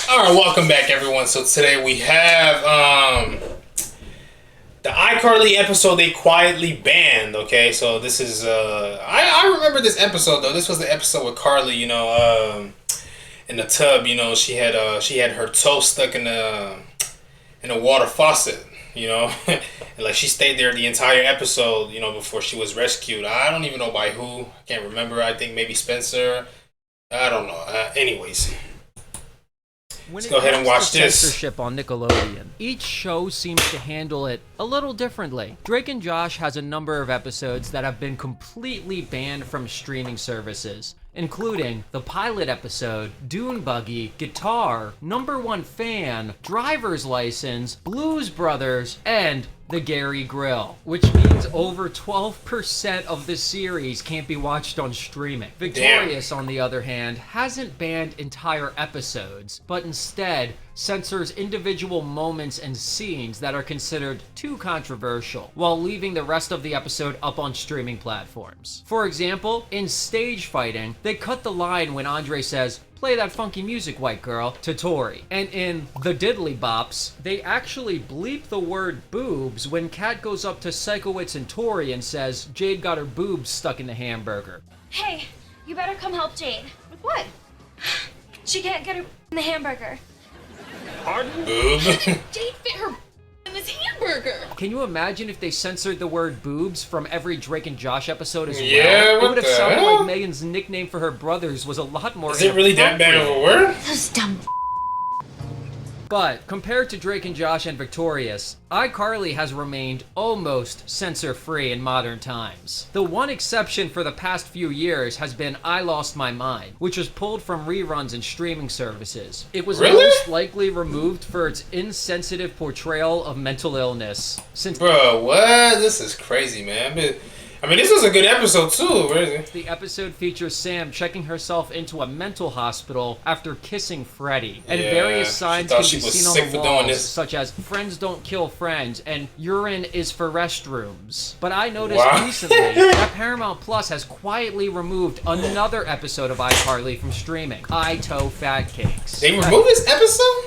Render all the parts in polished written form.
Alright, welcome back everyone. So today we have the Icarly episode they quietly banned, okay? So this is I remember this episode though. This was the episode with Carly, in the tub, she had her toe stuck in a water faucet, and like she stayed there the entire episode, before she was rescued. I don't even know by who. I can't remember. I think maybe Spencer. I don't know. Anyways. Let's go ahead and watch this. Censorship on Nickelodeon. Each show seems to handle it a little differently. Drake and Josh has a number of episodes that have been completely banned from streaming services, including the pilot episode, Dune Buggy, Guitar, Number One Fan, Driver's License, Blues Brothers, and the Gary Grill, which means over 12% of the series can't be watched on streaming. Victorious, on the other hand, hasn't banned entire episodes, but instead censors individual moments and scenes that are considered too controversial, while leaving the rest of the episode up on streaming platforms. For example, in Stage Fighting, they cut the line when Andre says, "Play that funky music, white girl," to Tori. And in The Diddly Bops, they actually bleep the word boobs when Kat goes up to Psychowitz and Tori and says Jade got her boobs stuck in the hamburger. Hey, you better come help Jade. With what? She can't get her in the hamburger. Pardon? Boob. Jade fit her in this hamburger. Can you imagine if they censored the word boobs from every Drake and Josh episode as well? Yeah, it would have sounded hell? like Megan's nickname for her brothers was a lot more Is it really that bad of a word? Those dumb. But compared to Drake and Josh and Victorious, iCarly has remained almost censor-free in modern times. The one exception for the past few years has been I Lost My Mind, which was pulled from reruns and streaming services. It was most likely removed for its insensitive portrayal of mental illness. Bro, what? This is crazy, man. I mean, this was a good episode too. Where is it? The episode features Sam checking herself into a mental hospital after kissing Freddy, and various signs can be seen on the walls, such as "friends don't kill friends" and "urine is for restrooms." But I noticed recently that Paramount Plus has quietly removed another episode of iCarly from streaming, I Toe Fat Cakes. They removed this episode?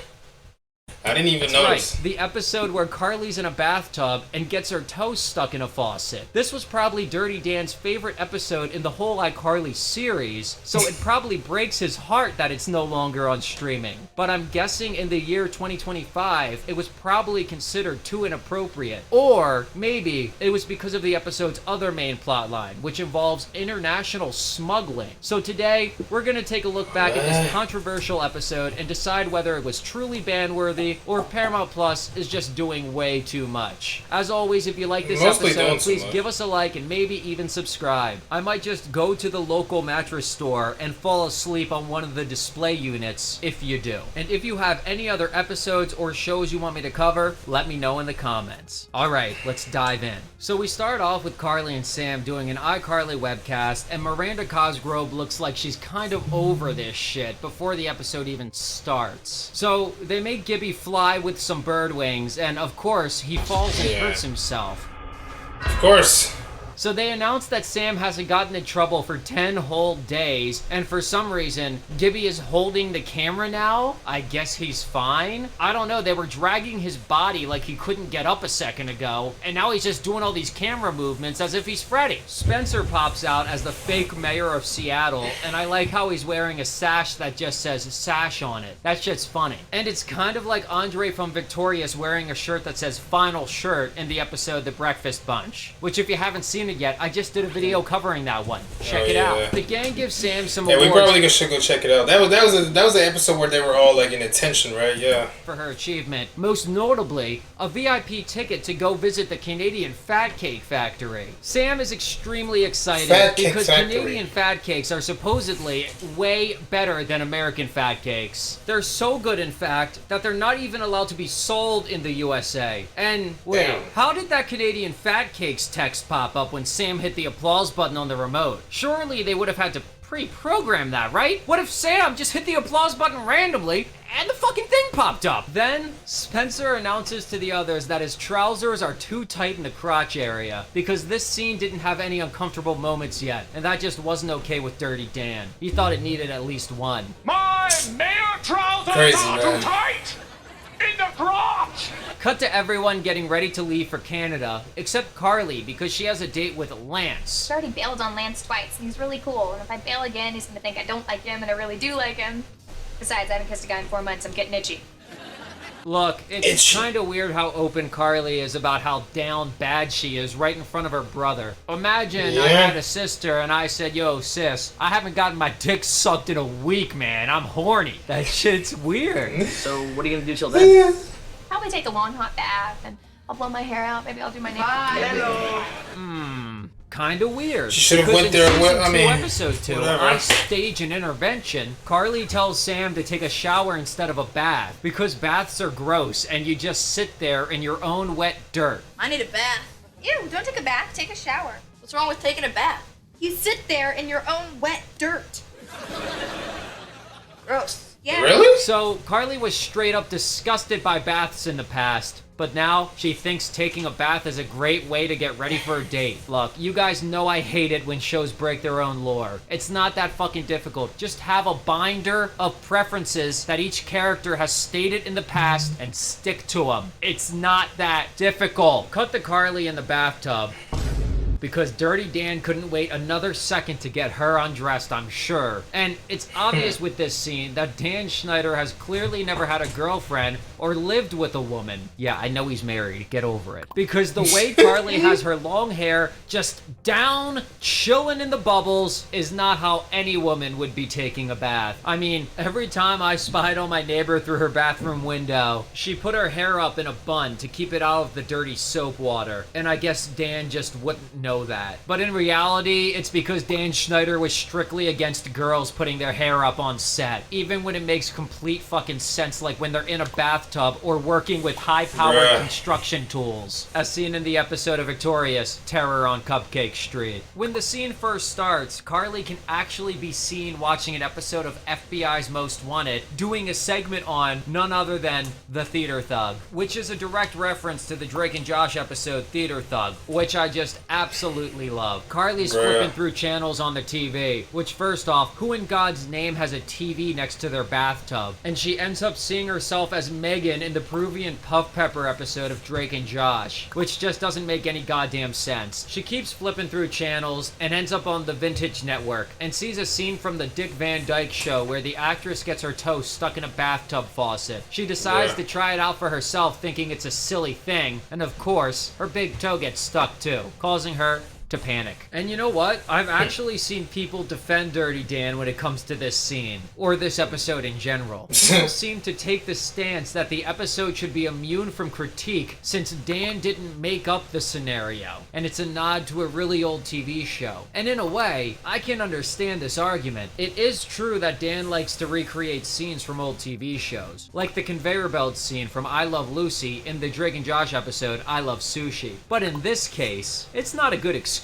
I didn't even notice. Right, the episode where Carly's in a bathtub and gets her toes stuck in a faucet. This was probably Dirty Dan's favorite episode in the whole iCarly series, so it probably breaks his heart that it's no longer on streaming. But I'm guessing in the year 2025, it was probably considered too inappropriate. Or maybe it was because of the episode's other main plotline, which involves international smuggling. So today, we're gonna take a look back at this controversial episode and decide whether it was truly ban-worthy or if Paramount Plus is just doing way too much. As always, if you like this episode, please give us a like and maybe even subscribe. I might just go to the local mattress store and fall asleep on one of the display units if you do. And if you have any other episodes or shows you want me to cover, let me know in the comments. Alright, let's dive in. So we start off with Carly and Sam doing an iCarly webcast, and Miranda Cosgrove looks like she's kind of over this shit before the episode even starts. So they make Gibby fly with some bird wings, and of course he falls and hurts himself. Of course. So they announced that Sam hasn't gotten in trouble for 10 whole days, and for some reason, Gibby is holding the camera now. I guess he's fine? I don't know, they were dragging his body like he couldn't get up a second ago, and now he's just doing all these camera movements as if he's Freddy. Spencer pops out as the fake mayor of Seattle, and I like how he's wearing a sash that just says "sash" on it. That shit's funny. And it's kind of like Andre from Victorious wearing a shirt that says "Final Shirt" in the episode The Breakfast Bunch, which if you haven't seen it yet, I just did a video covering that one. Check it out. The gang gives Sam some awards. Yeah, we probably should go check it out. That was the episode where they were all like in attention, right? Yeah. For her achievement, most notably a VIP ticket to go visit the Canadian Fat Cake Factory. Sam is extremely excited because Canadian fat cakes are supposedly way better than American fat cakes. They're so good, in fact, that they're not even allowed to be sold in the USA. And wait, how did that Canadian Fat Cakes text pop up when Sam hit the applause button on the remote? Surely they would have had to pre-program that, right? What if Sam just hit the applause button randomly and the fucking thing popped up? Then Spencer announces to the others that his trousers are too tight in the crotch area because this scene didn't have any uncomfortable moments yet, and that just wasn't okay with Dirty Dan. He thought it needed at least one. My mayor trousers crazy, man. Tight! In the crotch! Cut to everyone getting ready to leave for Canada, except Carly because she has a date with Lance. I already bailed on Lance twice, and he's really cool. And if I bail again, he's gonna think I don't like him, and I really do like him. Besides, I haven't kissed a guy in 4 months. I'm getting itchy. Look, it's kind of weird how open Carly is about how down bad she is right in front of her brother. Imagine I had a sister and I said, yo, sis, I haven't gotten my dick sucked in a week, man. I'm horny. That shit's weird. So what are you gonna do till then? Probably take a long hot bath, and I'll blow my hair out. Maybe I'll do my nails. Kinda weird. She should have Because went in there. season 2, I mean, episode 2, whatever. I stage an intervention. Carly tells Sam to take a shower instead of a bath because baths are gross and you just sit there in your own wet dirt. I need a bath. Ew, don't take a bath. Take a shower. What's wrong with taking a bath? You sit there in your own wet dirt. Gross. Yeah. Really? So, Carly was straight up disgusted by baths in the past, but now she thinks taking a bath is a great way to get ready for a date. Look, you guys know I hate it when shows break their own lore. It's not that fucking difficult. Just have a binder of preferences that each character has stated in the past and stick to them. It's not that difficult. Cut to Carly in the bathtub. Because Dirty Dan couldn't wait another second to get her undressed, I'm sure. And it's obvious with this scene that Dan Schneider has clearly never had a girlfriend or lived with a woman. Yeah, I know he's married, get over it. Because the way Carly has her long hair just down, chilling in the bubbles, is not how any woman would be taking a bath. I mean, every time I spied on my neighbor through her bathroom window, she put her hair up in a bun to keep it out of the dirty soap water. And I guess Dan just wouldn't know that. But in reality, it's because Dan Schneider was strictly against girls putting their hair up on set, even when it makes complete fucking sense, like when they're in a bathtub or working with high-powered construction tools, as seen in the episode of Victorious, Terror on Cupcake Street. When the scene first starts, Carly can actually be seen watching an episode of FBI's Most Wanted, doing a segment on none other than The Theater Thug, which is a direct reference to the Drake and Josh episode Theater Thug, which I just absolutely love. Carly's flipping through channels on the TV, which first off, who in God's name has a TV next to their bathtub? And she ends up seeing herself as Megan in the Peruvian Puff Pepper episode of Drake and Josh, which just doesn't make any goddamn sense. She keeps flipping through channels and ends up on the Vintage Network and sees a scene from the Dick Van Dyke Show where the actress gets her toe stuck in a bathtub faucet. She decides to try it out for herself, thinking it's a silly thing, and of course, her big toe gets stuck too, causing her to panic. And you know what? I've actually seen people defend Dirty Dan when it comes to this scene, or this episode in general. People seem to take the stance that the episode should be immune from critique since Dan didn't make up the scenario, and it's a nod to a really old TV show. And in a way, I can understand this argument. It is true that Dan likes to recreate scenes from old TV shows, like the conveyor belt scene from I Love Lucy in the Drake and Josh episode I Love Sushi. But in this case, it's not a good excuse.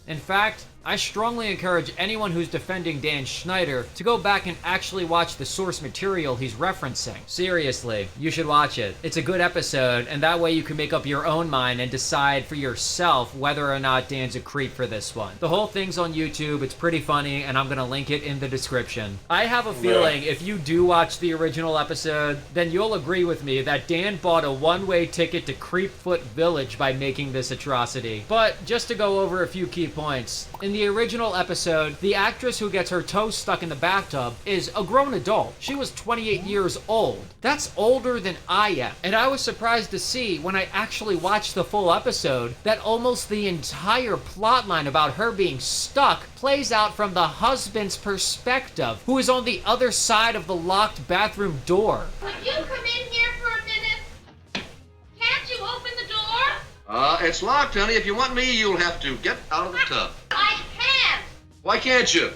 In fact, I strongly encourage anyone who's defending Dan Schneider to go back and actually watch the source material he's referencing. Seriously, you should watch it. It's a good episode, and that way you can make up your own mind and decide for yourself whether or not Dan's a creep for this one. The whole thing's on YouTube, it's pretty funny, and I'm gonna link it in the description. I have a feeling if you do watch the original episode, then you'll agree with me that Dan bought a one-way ticket to Creepfoot Village by making this atrocity. But just to go over a few key points, in the original episode, the actress who gets her toe stuck in the bathtub is a grown adult. She was 28 years old. That's older than I am. And I was surprised to see, when I actually watched the full episode, that almost the entire plotline about her being stuck plays out from the husband's perspective, who is on the other side of the locked bathroom door. Would you come in here for a minute? Can't you open the door? It's locked, honey. If you want me, you'll have to get out of the tub. I can't, Why can't you?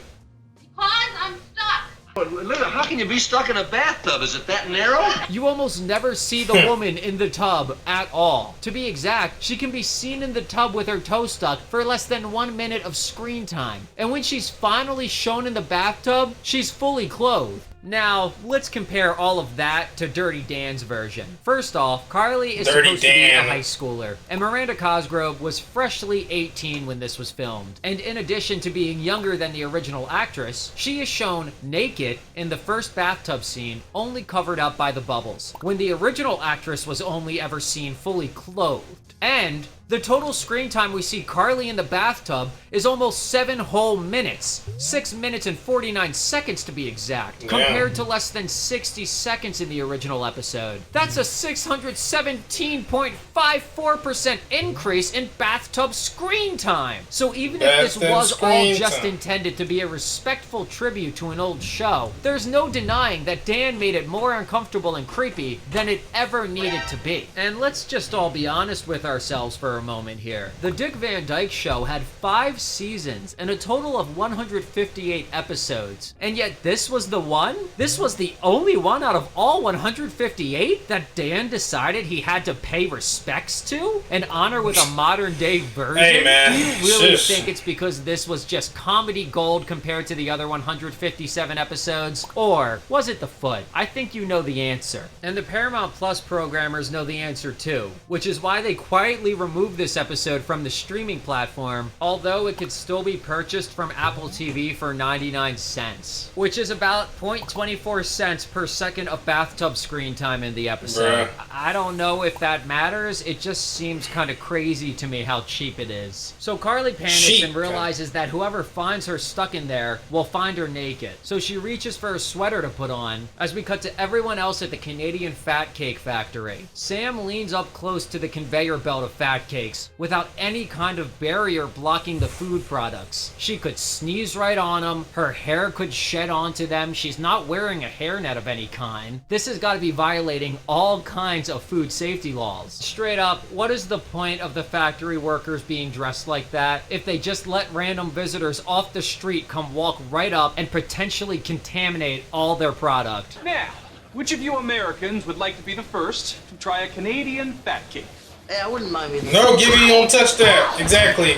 because I'm stuck. Linda, how can you be stuck in a bathtub? Is it that narrow? You almost never see the woman in the tub at all. To be exact, she can be seen in the tub with her toe stuck for less than 1 minute of screen time. And when she's finally shown in the bathtub, she's fully clothed. Now, let's compare all of that to Dirty Dan's version. First off, Carly is Dirty supposed to be Dan. a high schooler, and Miranda Cosgrove was freshly 18 when this was filmed. And in addition to being younger than the original actress, she is shown naked in the first bathtub scene, only covered up by the bubbles, when the original actress was only ever seen fully clothed. And the total screen time we see Carly in the bathtub is almost 7 whole minutes. 6 minutes and 49 seconds to be exact, compared to less than 60 seconds in the original episode. That's a 617.54% increase in bathtub screen time. So even if this was all just intended to be a respectful tribute to an old show, there's no denying that Dan made it more uncomfortable and creepy than it ever needed to be. And let's just all be honest with ourselves for a moment here. The Dick Van Dyke Show had 5 seasons and a total of 158 episodes. And yet this was the one? This was the only one out of all 158 that Dan decided he had to pay respects to and honor with a modern day version? Hey, man. Do you really think it's because this was just comedy gold compared to the other 157 episodes? Or was it the foot? I think you know the answer. And the Paramount Plus programmers know the answer too, which is why they quietly removed this episode from the streaming platform, although it could still be purchased from Apple TV for 99 cents, which is about 0.24 cents per second of bathtub screen time in the episode. I don't know if that matters, it just seems kind of crazy to me how cheap it is. So Carly panics and realizes that whoever finds her stuck in there will find her naked. So she reaches for a sweater to put on, as we cut to everyone else at the Canadian Fat Cake Factory. Sam leans up close to the conveyor belt of fat cakes without any kind of barrier blocking the food products. She could sneeze right on them, her hair could shed onto them, she's not wearing a hairnet of any kind. This has got to be violating all kinds of food safety laws. Straight up, what is the point of the factory workers being dressed like that if they just let random visitors off the street come walk right up and potentially contaminate all their product? Now, which of you Americans would like to be the first to try a Canadian fat cake? Hey, I wouldn't mind me. No, Gibby, don't touch that. Exactly.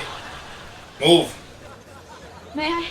Move. May I?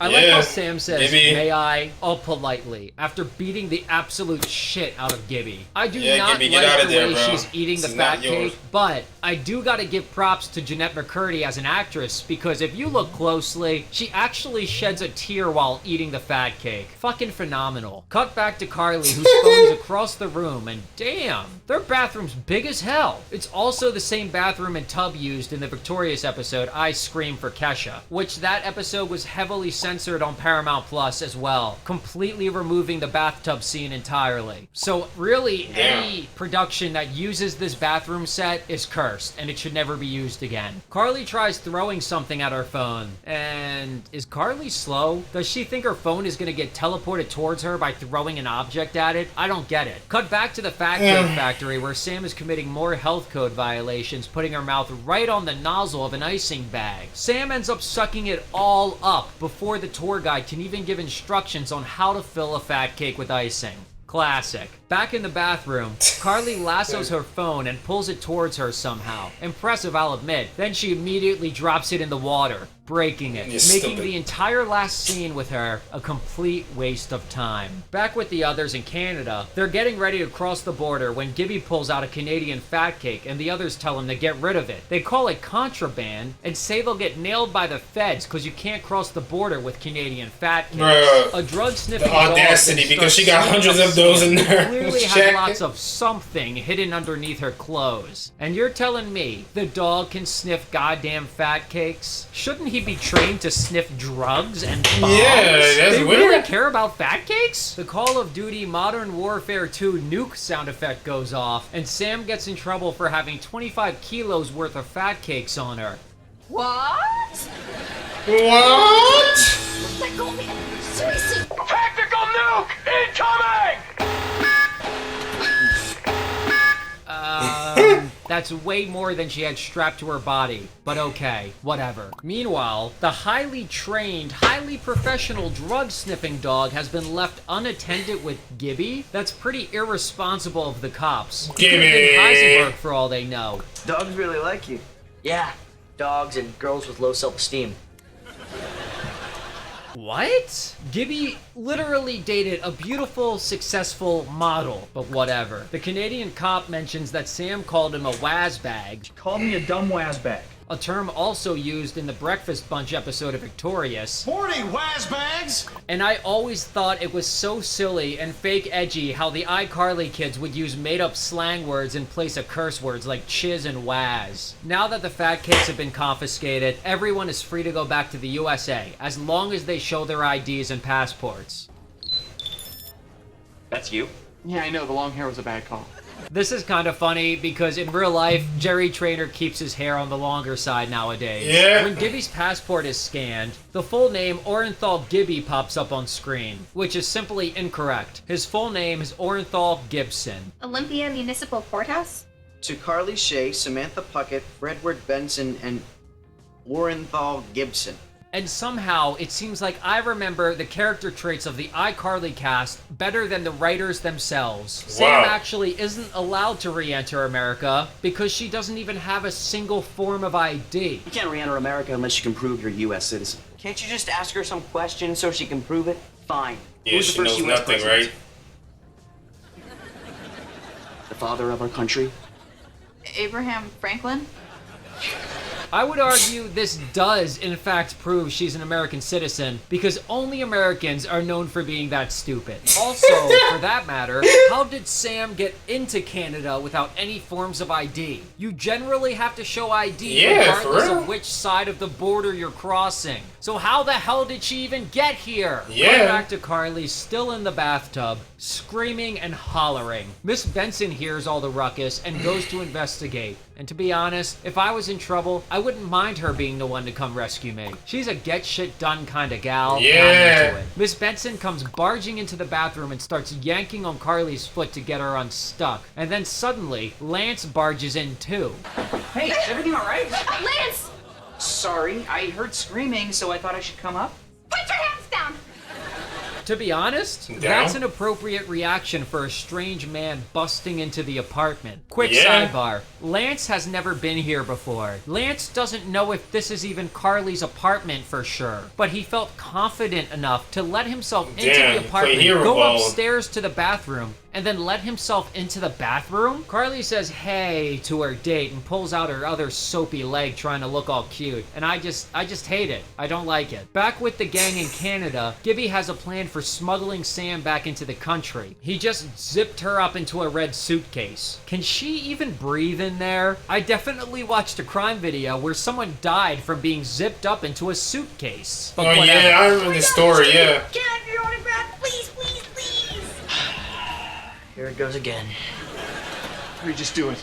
I like how Sam says, may I, all politely, after beating the absolute shit out of Gibby. I do not Gibby, like the there, way bro. she's eating the fat cake, but I do gotta give props to Jeanette McCurdy as an actress, because if you look closely, she actually sheds a tear while eating the fat cake. Fucking phenomenal. Cut back to Carly, whose phone is across the room, and damn, their bathroom's big as hell. It's also the same bathroom and tub used in the Victorious episode, I Scream for Kesha, which that episode was heavily censored on Paramount Plus as well, completely removing the bathtub scene entirely. So really, any production that uses this bathroom set is cursed, and it should never be used again. Carly tries throwing something at her phone, and is Carly slow? Does she think her phone is gonna get teleported towards her by throwing an object at it? I don't get it. Cut back to the Fat Cake Factory, where Sam is committing more health code violations, putting her mouth right on the nozzle of an icing bag. Sam ends up sucking it all up before the tour guide can even give instructions on how to fill a fat cake with icing. Classic. Back in the bathroom, Carly lassos her phone and pulls it towards her somehow. Impressive, I'll admit. Then she immediately drops it in the water, breaking it, making the entire last scene with her a complete waste of time. Back with the others in Canada, they're getting ready to cross the border when Gibby pulls out a Canadian fat cake and the others tell him to get rid of it. They call it contraband and say they'll get nailed by the feds because you can't cross the border with Canadian fat cakes. A drug sniffing dog audacity, because she got hundreds of those in there. Clearly has lots of something hidden underneath her clothes. And you're telling me the dog can sniff goddamn fat cakes? Shouldn't he be trained to sniff drugs and bombs? Yeah, that's they weird. really care about fat cakes? The Call of Duty Modern Warfare 2 nuke sound effect goes off, and Sam gets in trouble for having 25 kilos worth of fat cakes on her. What? What? Let go of me. Seriously. Tactical nuke incoming! That's way more than she had strapped to her body, but okay, whatever. Meanwhile, the highly trained, highly professional drug-sniffing dog has been left unattended with Gibby? That's pretty irresponsible of the cops. It could have been Heisenberg for all they know. Dogs really like you. Yeah, dogs and girls with low self-esteem. What? Gibby literally dated a beautiful, successful model, but whatever. The Canadian cop mentions that Sam called him a wazbag. Called me a dumb wazbag. A term also used in the Breakfast Bunch episode of Victorious. Morning, wazbags! And I always thought it was so silly and fake edgy how the iCarly kids would use made-up slang words in place of curse words like chiz and waz. Now that the fat kids have been confiscated, everyone is free to go back to the USA, as long as they show their IDs and passports. That's you? Yeah, I know, the long hair was a bad call. This is kind of funny because in real life, Jerry Trainer keeps his hair on the longer side nowadays. Yeah. When Gibby's passport is scanned, the full name Orenthal Gibby pops up on screen, which is simply incorrect. His full name is Orenthal Gibson. Olympia Municipal Courthouse? To Carly Shay, Samantha Puckett, Fredward Benson, and Orenthal Gibson. And somehow, it seems like I remember the character traits of the iCarly cast better than the writers themselves. Sam actually isn't allowed to re-enter America because she doesn't even have a single form of ID. You can't re-enter America unless you can prove you're a U.S. citizen. Can't you just ask her some questions so she can prove it? Fine. Yeah, Who's the she first knows US nothing, president? right? The father of our country? Abraham Franklin? I would argue this does, in fact, prove she's an American citizen, because only Americans are known for being that stupid. Also, for that matter, how did Sam get into Canada without any forms of ID? You generally have to show ID regardless of which side of the border you're crossing. So how the hell did she even get here? Going back to Carly, still in the bathtub, screaming and hollering. Miss Benson hears all the ruckus and goes to investigate. And to be honest, if I was in trouble, I wouldn't mind her being the one to come rescue me. She's a get shit done kind of gal. And I'm into it. Miss Benson comes barging into the bathroom and starts yanking on Carly's foot to get her unstuck. And then suddenly, Lance barges in too. Hey, is everything alright? Lance! Sorry, I heard screaming, so I thought I should come up. Put your hands down! To be honest, that's an appropriate reaction for a strange man busting into the apartment. Quick sidebar, Lance has never been here before. Lance doesn't know if this is even Carly's apartment for sure, but he felt confident enough to let himself into the apartment, go upstairs to the bathroom, and then let himself into the bathroom? Carly says hey to her date and pulls out her other soapy leg trying to look all cute. And I just hate it. I don't like it. Back with the gang in Canada, Gibby has a plan for smuggling Sam back into the country. He just zipped her up into a red suitcase. Can she even breathe in there? I definitely watched a crime video where someone died from being zipped up into a suitcase. But oh whatever. yeah, I remember this story, yeah. Can I have your autograph? Please, please, please! Here it goes again. Let me just do it.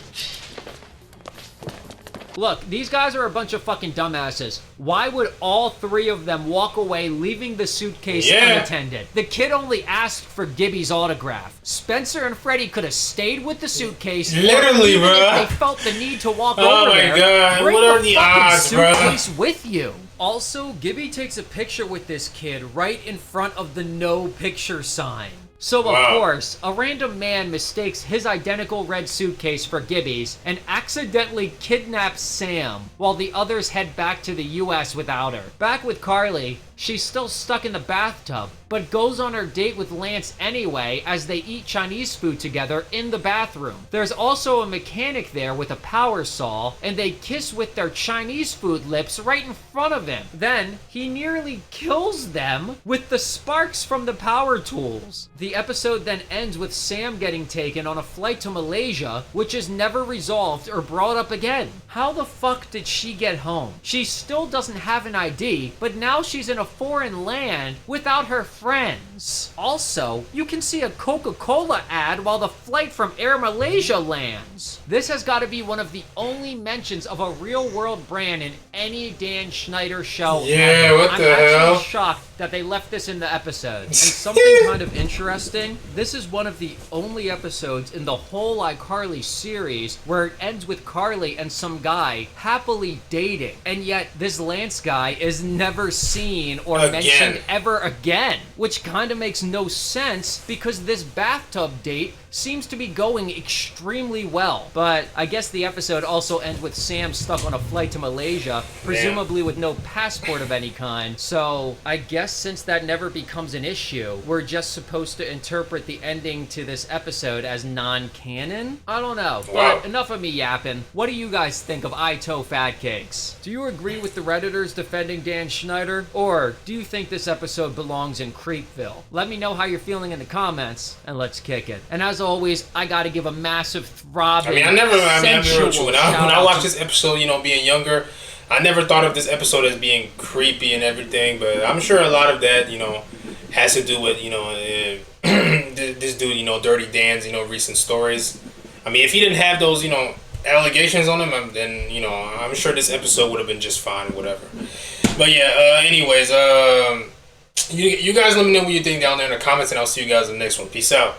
Look, these guys are a bunch of fucking dumbasses. Why would all three of them walk away leaving the suitcase unattended? The kid only asked for Gibby's autograph. Spencer and Freddie could have stayed with the suitcase. Literally, even bro. if they felt the need to walk over there. Oh my god, bring what are the the fucking odds, bro? suitcase with you. Also, Gibby takes a picture with this kid right in front of the no picture sign. So, of course, a random man mistakes his identical red suitcase for Gibby's and accidentally kidnaps Sam while the others head back to the US without her. Back with Carly, she's still stuck in the bathtub, but goes on her date with Lance anyway as they eat Chinese food together in the bathroom. There's also a mechanic there with a power saw, and they kiss with their Chinese food lips right in front of him. Then, he nearly kills them with the sparks from the power tools. The episode then ends with Sam getting taken on a flight to Malaysia, which is never resolved or brought up again. How the fuck did she get home? She still doesn't have an ID, but now she's in a foreign land without her friends. Also, you can see a Coca-Cola ad while the flight from Air Malaysia lands. This has got to be one of the only mentions of a real-world brand in any Dan Schneider show ever. What the I'm hell? actually shocked that they left this in the episode. And something kind of interesting, this is one of the only episodes in the whole iCarly series where it ends with Carly and some guy happily dating. And yet, this Lance guy is never seen or mentioned ever again, which kind of makes no sense because this bathtub date seems to be going extremely well. But I guess the episode also ends with Sam stuck on a flight to Malaysia, presumably with no passport of any kind. So I guess since that never becomes an issue, we're just supposed to interpret the ending to this episode as non-canon? I don't know. Wow. But enough of me yapping. What do you guys think of Ito Fat Cakes? Do you agree with the Redditors defending Dan Schneider? Or do you think this episode belongs in Creepville? Let me know how you're feeling in the comments, and let's kick it. And as always, I gotta give a massive throbbing, I'll be real with you. When I watched this this episode, being younger, I never thought of this episode as being creepy and everything, but I'm sure a lot of that, has to do with, this dude, Dirty Dan's, recent stories. I mean, if he didn't have those, allegations on him, then, I'm sure this episode would have been just fine or whatever. But yeah, anyways, you guys let me know what you think down there in the comments, and I'll see you guys in the next one. Peace out.